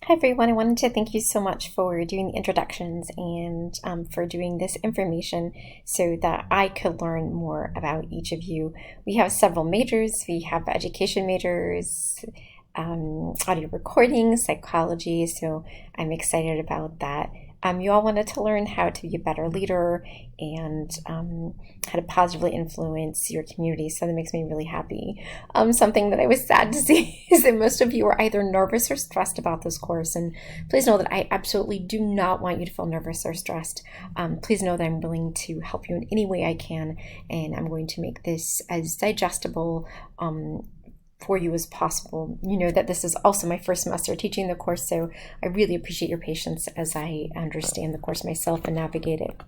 Hi everyone, I wanted to thank you so much for doing the introductions and for doing this information so that I could learn more about each of you. We have several majors. We have education majors, audio recording, psychology, so I'm excited about that. You all wanted to learn how to be a better leader and how to positively influence your community, so that makes me really happy. Something that I was sad to see is that most of you are either nervous or stressed about this course, and please know that I absolutely do not want you to feel nervous or stressed. Please know that I'm willing to help you in any way I can, and I'm going to make this as digestible for you as possible. You know that this is also my first semester teaching the course, so I really appreciate your patience as I understand the course myself and navigate it.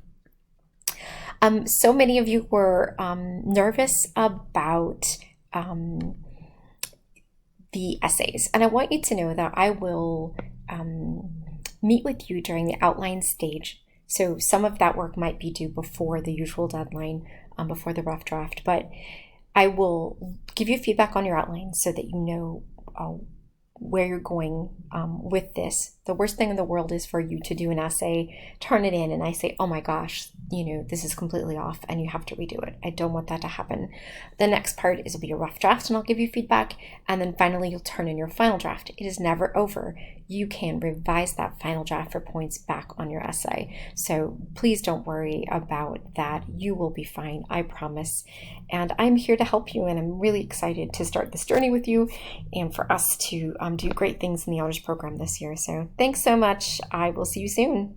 So many of you were nervous about the essays, and I want you to know that I will meet with you during the outline stage. So some of that work might be due before the usual deadline, before the rough draft, but I will give you feedback on your outline so that you know where you're going with this. The worst thing in the world is for you to do an essay, turn it in, and I say, oh my gosh, this is completely off and you have to redo it. I don't want that to happen. The next part is will be a rough draft and I'll give you feedback, and then finally you'll turn in your final draft. It is never over. You can revise that final draft for points back on your essay. So please don't worry about that. You will be fine, I promise. And I'm here to help you, and I'm really excited to start this journey with you and for us to do great things in the honors program this year. So thanks so much. I will see you soon.